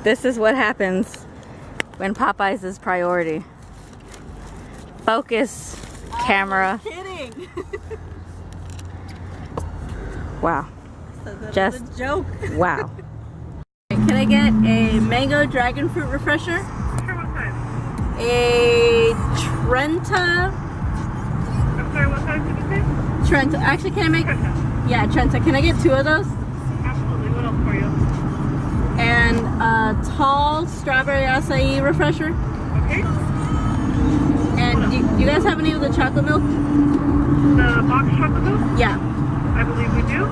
This is what happens when Popeyes is priority. Focus, camera. I'm kidding. Wow. That Just was a joke. wow. Can I get a mango dragon fruit refresher? Sure, what size? A Trenta. I'm sorry, what size did you say? Trenta. Actually, can I make? Trenta. Yeah, Trenta. Can I get 2 of those? Absolutely. What else for you? And a tall strawberry acai refresher. Okay. And you guys have any of the chocolate milk? The box chocolate milk? Yeah. I believe we do.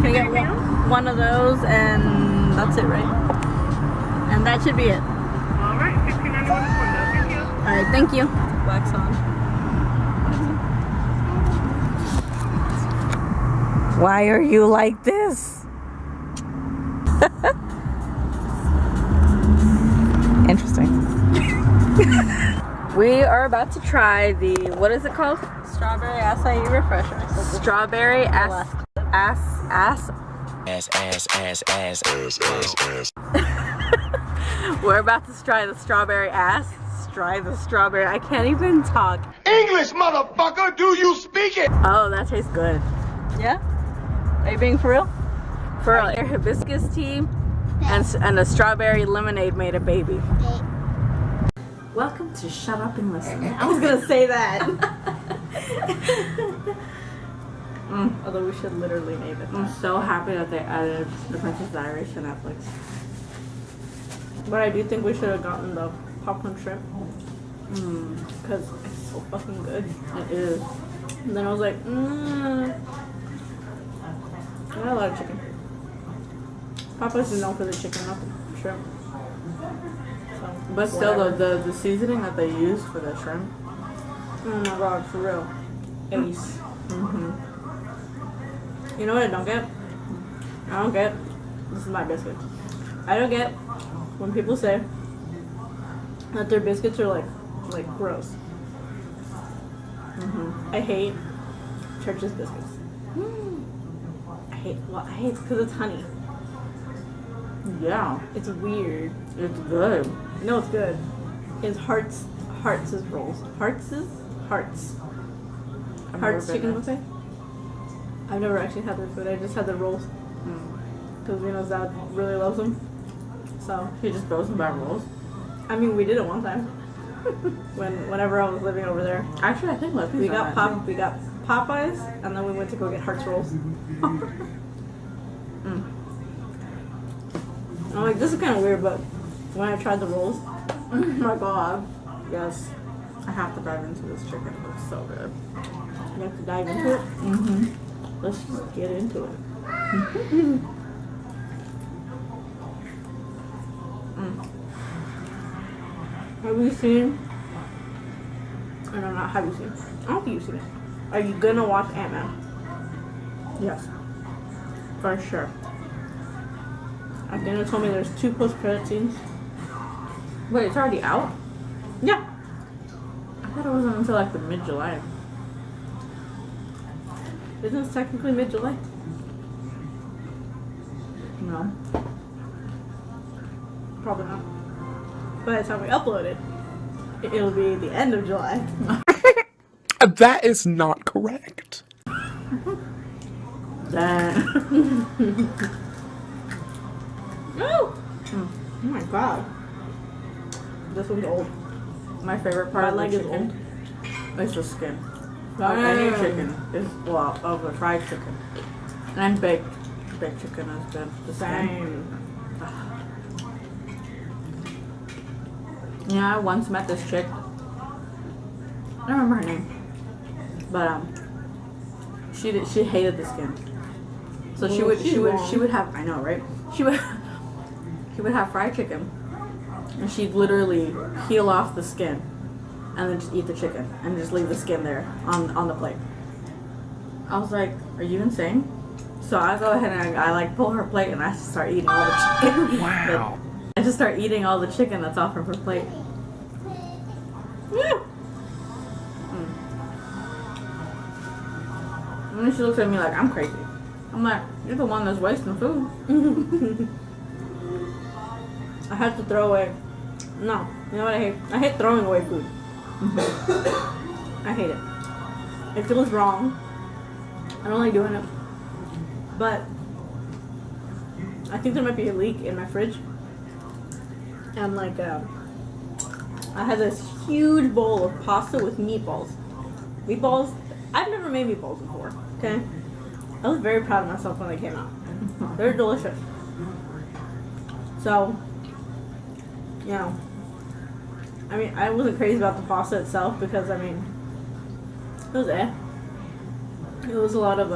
Can I get Anything else? one of those? And that's it, right? And that should be it. All right. $15.91 for that. Thank you. All right. Thank you. Wax on. Why are you like this? Interesting. We are about to try the, what is it called? Strawberry acai refresher. Strawberry ass. We're about to try the strawberry ass. Try the strawberry. I can't even talk. English, motherfucker, do you speak it? Oh, that tastes good. Yeah? Are you being for real? For real. Their hibiscus tea and a strawberry lemonade made a baby. Welcome to Shut Up and Listen. I was gonna say that. Although we should literally name it. I'm so happy that they added The Princess Diaries to Netflix. But I do think we should have gotten the popcorn shrimp. Because it's so fucking good. It is. And then I was like, I got a lot of chicken. Popeyes is known for the chicken, not the shrimp. So, But still, whatever. the seasoning that they use for the shrimp. Oh my god, for real. Ace. Mm-hmm. You know what I don't get? I don't get. This is my biscuit. I don't get when people say that their biscuits are like gross. I hate Church's biscuits. I hate it because it's honey. Yeah, It's weird. it's good. No, it's good. It's Hearts is rolls. Hearts. I've Hearts never been chicken there. buffet. I've never actually had their food. I just had the rolls because dad really loves them. So He just throws them by rolls. I mean, we did it one time whenever I was living over there. Actually, I think We got Popeyes, and then we went to go get Hearts rolls. I'm like, this is kind of weird, but when I tried the rolls, Oh my god. Yes. I have to dive into this chicken. It looks so good. you have to dive into it. Let's just get into it. Have you seen? I don't know. Have you seen? I don't think you've seen it. Are you gonna watch Ant-Man? Yes. For sure. Dana told me there's 2 post-credit scenes. Wait, it's already out? Yeah. I thought it wasn't until like the mid-July. Isn't it technically mid-July? No. Probably not. By the time we upload it, it'll be the end of July. That is not correct. That. Oh! Oh my god. This one's old. My favorite part My of the leg is chicken is the skin. Of Ah. any chicken is, well, of a fried chicken. And baked chicken is good. The skin. Same. Yeah, I once met this chick. I don't remember her name, but she hated the skin. So she would have, I know, right? She would have fried chicken, and she'd literally peel off the skin, and then just eat the chicken, and just leave the skin there on the plate. I was like, are you insane? So I go ahead and I like pull her plate, and I just start eating all the chicken. Wow. I just start eating all the chicken that's off of her plate. And then she looks at me like I'm crazy. I'm like, you're the one that's wasting food. I had to throw away. No, you know what I hate? I hate throwing away food. I hate it. It feels wrong. I don't like doing it. But I think there might be a leak in my fridge. And like, I had this huge bowl of pasta with meatballs. Meatballs, I've never made meatballs before, okay? I was very proud of myself when they came out. They're delicious. So, you know, I mean, I wasn't crazy about the pasta itself because, I mean, it was It was a lot of,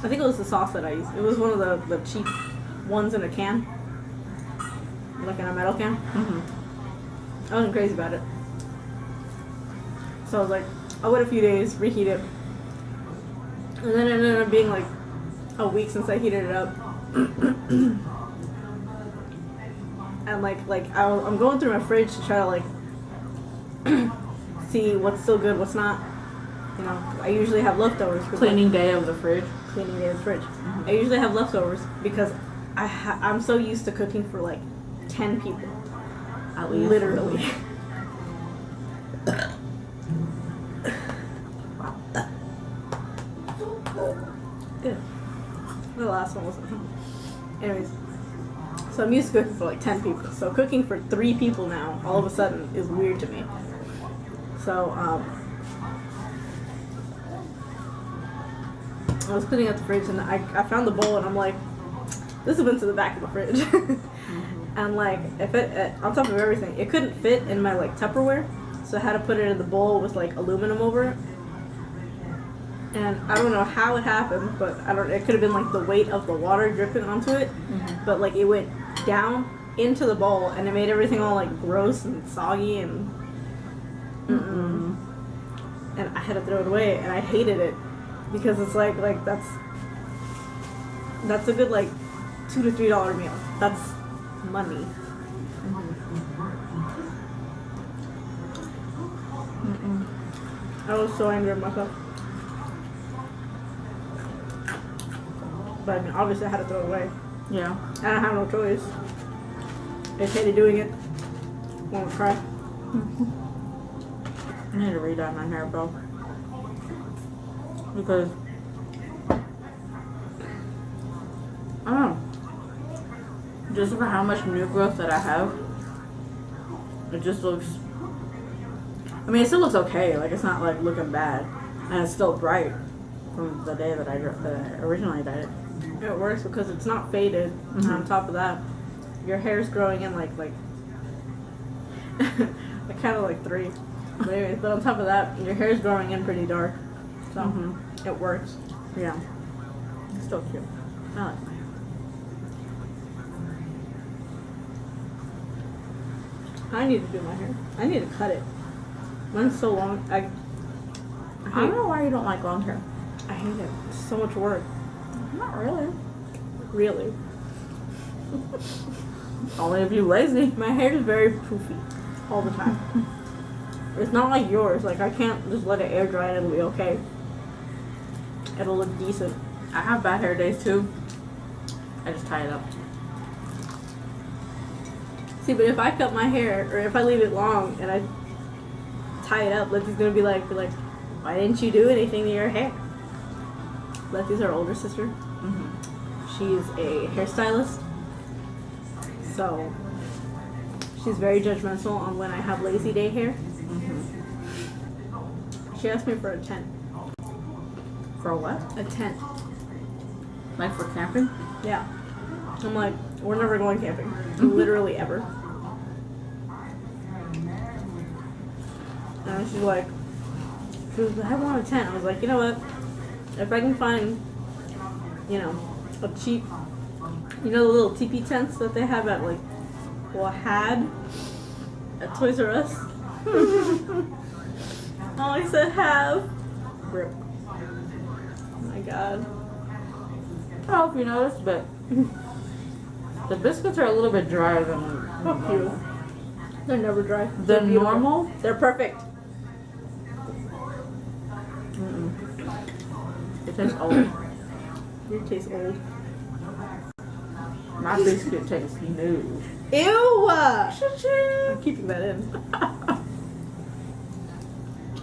I think it was the sauce that I used. It was one of the cheap ones in a can. Like in a metal can. I wasn't crazy about it. So I was like, I'll wait a few days, reheat it. And then it ended up being like a week since I heated it up. And I'm going through my fridge to try to like see what's still good, what's not. You know, I usually have leftovers. Cleaning day of the fridge. Cleaning day of the fridge. I usually have leftovers because I'm so used to cooking for like 10 people. At least. Literally. Good. The last one wasn't. Anyways. So I'm used to cooking for like 10 people. So cooking for 3 people now, all of a sudden, is weird to me. So, I was cleaning out the fridge and I found the bowl and I'm like, this went to the back of the fridge. And like, if it, on top of everything, it couldn't fit in my like Tupperware. So I had to put it in the bowl with like aluminum over it. And I don't know how it happened, but it could have been like the weight of the water dripping onto it. But like it went down into the bowl and it made everything all like gross and soggy and and I had to throw it away and I hated it because it's like that's a good like $2 to $3 meal. That's money. I was so angry at myself. But I mean, obviously I had to throw it away. Yeah. I don't have no choice. I hated doing it. Won't cry. I need to redye my hair, bro. Because I don't know. Just for how much new growth that I have, it just looks. I mean, it still looks okay. Like it's not like looking bad, and it's still bright from the day that I originally dyed it. It works because it's not faded. And on top of that, your hair's growing in like I kind of like 3. But anyways, but on top of that, your hair's growing in pretty dark. So it works. Yeah. It's still cute. I like my hair. I need to do my hair. I need to cut it. Mine's so long. I don't know why you don't like long hair. I hate it. It's so much work. Not really. Really. Only if you're lazy. My hair is very poofy all the time. It's not like yours. Like I can't just let it air dry and it'll be okay. It'll look decent. I have bad hair days too. I just tie it up. See, but if I cut my hair or if I leave it long and I tie it up, Letty's gonna be like, why didn't you do anything to your hair? Letty's our older sister. She's a hairstylist. So she's very judgmental on when I have lazy day hair. She asked me for a tent. For what? A tent. Like for camping? Yeah. I'm like, we're never going camping. Literally ever. And she's like, I want a tent. I was like, you know what? If I can find, you know, a cheap, you know the little teepee tents that they have at like, well, had at Toys R Us? Oh, I said have. Rip. Oh my god. I don't know if you noticed, but the biscuits are a little bit drier than Fuck you. They're never dry. The normal. They're perfect. It tastes old. You taste old. My biscuit tastes new. Ew! I'm keeping that in. I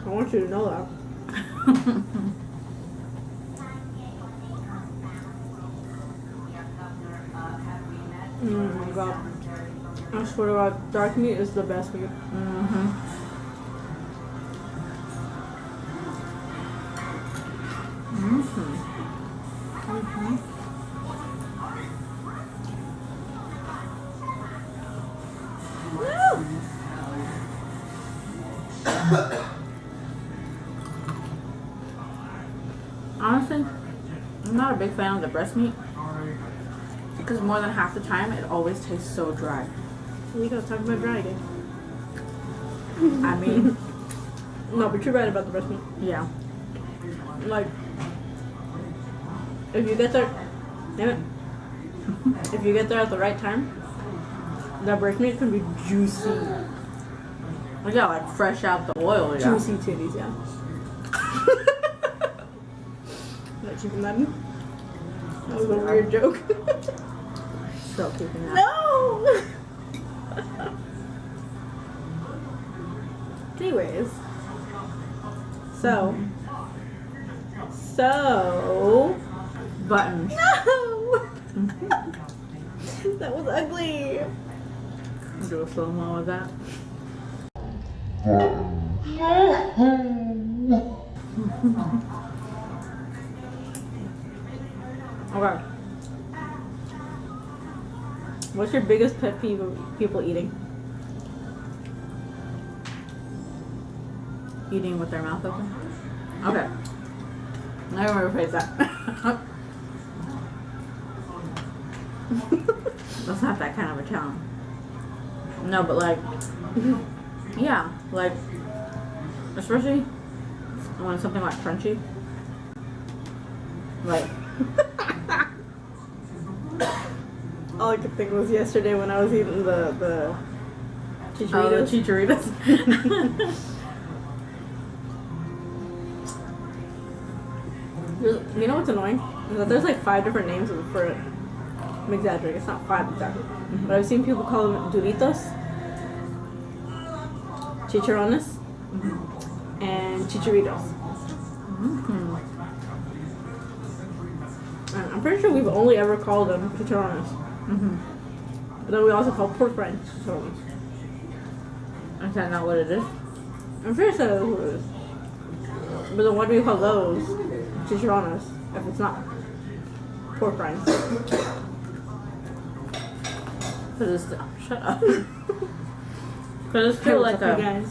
want you to know that. Oh my god. I swear to God, dark meat is the best meat. Mm-hmm. Mm-hmm. Mm-hmm. Honestly, I'm not a big fan of the breast meat because more than half the time it always tastes so dry. You gotta talk about dry again. I mean, No, but you're right about the breast meat. yeah. Like, if you get there, damn it. If you get there at the right time, that breast meat can be juicy. Yeah, like fresh out the oil, yeah. Juicy titties, yeah. Not keeping that in. That was a weird joke. Still keeping that. No! Anyways. So. Buttons. No! That was ugly. Do a slow-mo with that. Okay. What's your biggest pet peeve of people eating? Eating with their mouth open. Okay. I don't rephrase that. That's not that kind of a challenge. No, but like, yeah, like, especially when it's something like crunchy. Like, All I could think was yesterday when I was eating the chicharitos. chicharitos. You know what's annoying? Is that there's like 5 different names for it. I'm exaggerating, it's not 5 exactly. But I've seen people call them Doritos, chicharrones, and chicharitos. Mm-hmm. And I'm pretty sure we've only ever called them chicharrones. Mm-hmm. But then we also call pork rinds chicharrones. Is that not what it is? I'm pretty sure that's what it is. But then why do we call those chicharrones if it's not pork rinds? Cause it's still, shut up. Cause it's still like What's up, you a. guys?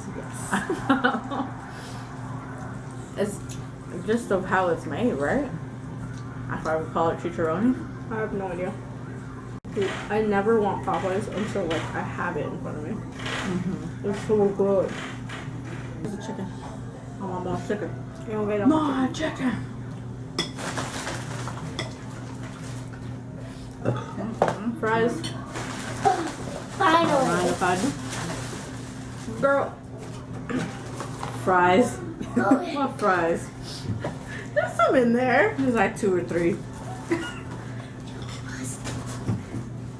It's just of how it's made, right? That's why we call it chicharroni. I have no idea. Dude, I never want Popeyes until like I have it in front of me. Mm-hmm. It's so good. It's a chicken. I want more chicken. You don't get it. More chicken. Fries. Mind if I do? Girl. Fries. What fries? There's some in there. There's like 2 or 3.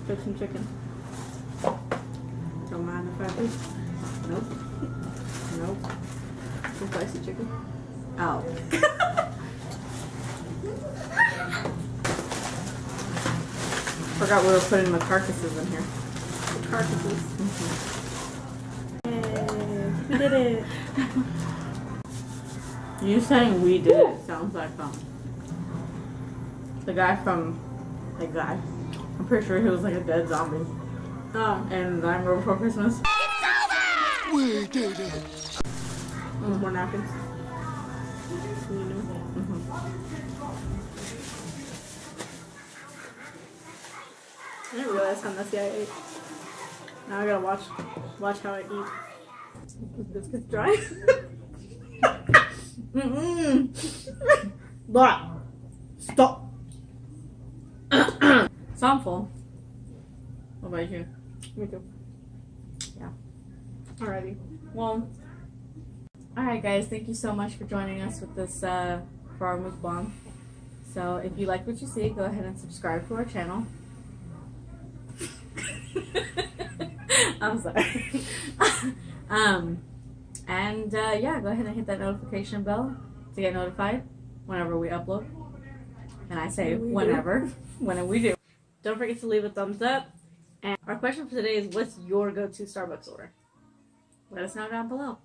Get some chicken. Don't mind if I do. Nope. Nope. Some spicy chicken. Out. Forgot we were putting the carcasses in here. Carcasses. Mm-hmm. Yay. We did it. You saying we did it sounds like the guy from I'm pretty sure he was like a dead zombie. Oh. And Nightmare Before Christmas. We did it. More napkins. You know. Mm-hmm. I didn't realize how messy I ate. Now I gotta watch how I eat. This biscuit's dry. But stop. So I'm full. What about you? Me too. Yeah. Alrighty. Well, alright guys, thank you so much for joining us with this for our mukbang. So if you like what you see, go ahead and subscribe to our channel. I'm sorry. Yeah, go ahead and hit that notification bell to get notified whenever we upload. And I say whenever we do. Don't forget to leave a thumbs up. And our question for today is, what's your go-to Starbucks order? Let us know down below.